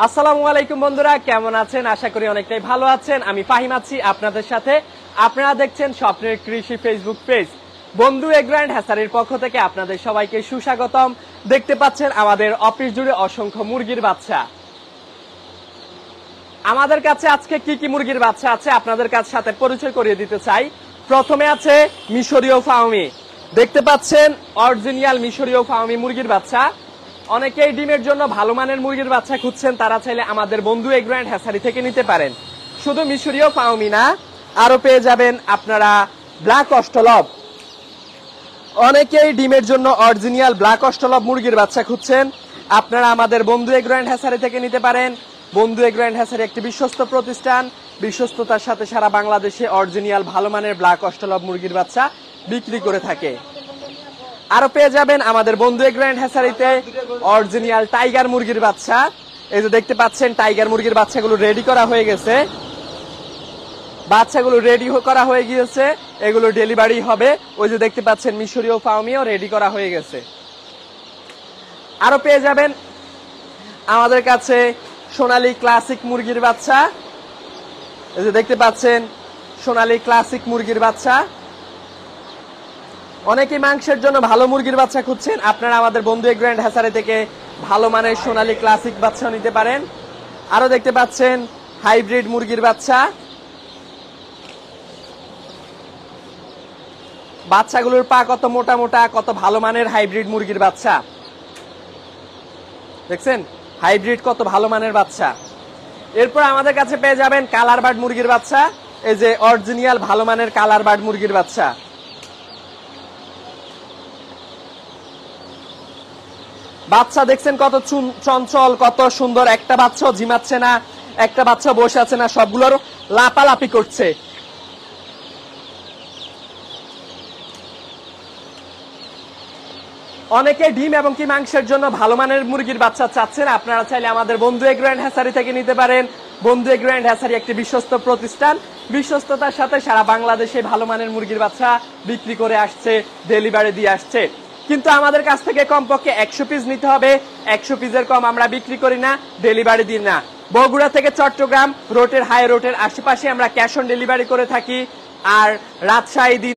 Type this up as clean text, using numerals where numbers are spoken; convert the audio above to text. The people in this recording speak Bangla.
আসসালামু আলাইকুম বন্ধুরা, কেমন আছেন? আশা করি অনেকটাই ভালো আছেন। আমি ফাহিম আছি আপনাদের সাথে। আপনারা দেখছেন স্বপ্নের কৃষি ফেসবুক পেজ। বন্ধু এগ্রো অ্যান্ড হ্যাচারির পক্ষ থেকে আপনাদের সবাইকে সুস্বাগতম। দেখতে পাচ্ছেন আমাদের অফিস জুড়ে অসংখ্য মুরগির বাচ্চা। আমাদের কাছে আজকে কি কি মুরগির বাচ্চা আছে আপনাদের কাছে সাথে পরিচয় করিয়ে দিতে চাই। প্রথমে আছে মিশরীয় ফাউমি। দেখতে পাচ্ছেন অরিজিনাল মিশরীয় ফাউমি মুরগির বাচ্চা। অনেকেই ডিমের জন্য ভালো মানের মুরগির বাচ্চা খুঁজছেন, তারা চাইলে আমাদের বন্ধু এগ্রো অ্যান্ড হ্যাচারি থেকে নিতে পারেন। শুধু মিশরীয় ফাউমি না, আরো পেয়ে যাবেন আপনারা ব্ল্যাক অস্ট্রেলব। অনেকেই ডিমের জন্য অরিজিনাল ব্ল্যাক অস্ট্রেলব মুরগির বাচ্চা খুঁজছেন, আপনারা আমাদের বন্ধু এগ্রো অ্যান্ড হ্যাচারি থেকে নিতে পারেন। বন্ধু এগ্রো অ্যান্ড হ্যাচারি একটি বিশ্বস্ত প্রতিষ্ঠান, বিশ্বস্ততার সাথে সারা বাংলাদেশে অরিজিনাল ভালো মানের ব্ল্যাক অস্ট্রেলব মুরগির বাচ্চা বিক্রি করে থাকে। আরো পেয়ে যাবেন আমাদের বন্ধু এগ্রো অ্যান্ড হ্যাচারিতে অরিজিনাল টাইগার মুরগির বাচ্চা। এই যে দেখতে পাচ্ছেন টাইগার মুরগির বাচ্চাগুলো রেডি করা হয়ে গেছে। বাচ্চাগুলো রেডি করা হয়ে গিয়েছে, এগুলো ডেলিভারি হবে। ওই যে দেখতে পাচ্ছেন মিশরীয় ফাউমিও রেডি করা হয়ে গেছে। আরো পেয়ে যাবেন আমাদের কাছে সোনালী ক্লাসিক মুরগির বাচ্চা। এই যে দেখতে পাচ্ছেন সোনালী ক্লাসিক মুরগির বাচ্চা। অনেকেই মাংসের জন্য ভালো মুরগির বাচ্চা খুঁজছেন, আপনারা আমাদের বন্ধু এগ্রো অ্যান্ড হ্যাচারি থেকে ভালো মানের সোনালী ক্লাসিক বাচ্চা নিতে পারেন। আরো দেখতে পাচ্ছেন হাইব্রিড মুরগির বাচ্চা। বাচ্চাগুলোর পা কত মোটা মোটা, কত ভালো মানের হাইব্রিড মুরগির বাচ্চা। দেখছেন হাইব্রিড কত ভালো মানের বাচ্চা। এরপর আমাদের কাছে পেয়ে যাবেন কালার বার্ড মুরগির বাচ্চা। এই যে অরিজিনাল ভালো মানের কালার বার্ড মুরগির বাচ্চা। বাচ্চা দেখছেন কত চঞ্চল, কত সুন্দর। একটা বাচ্চা ঝিমাচ্ছে না, একটা বাচ্চা বসে আছে না, সবগুলোর লাপালাপি করছে। অনেকে ডিম এবং কি মাংসের জন্য ভালো মানের মুরগির বাচ্চা চাচ্ছেন, আপনারা চাইলে আমাদের বন্ধু এগ্রো অ্যান্ড হ্যাচারি থেকে নিতে পারেন। বন্ধু এগ্রো অ্যান্ড হ্যাচারি একটি বিশ্বস্ত প্রতিষ্ঠান, বিশ্বস্ততার সাথে সারা বাংলাদেশে ভালো মানের মুরগির বাচ্চা বিক্রি করে আসছে, ডেলিভারি দিয়ে আসছে। কিন্তু আমাদের কাছ থেকে কমপক্ষে 100 পিস নিতে হবে। 100 পিসের কম আমরা বিক্রি করি না, ডেলিভারি দিই না। বগুড়া থেকে চট্টগ্রাম রোডের হাই রোডের আশেপাশে আমরা ক্যাশ অন ডেলিভারি করে থাকি। আর রাজশাহী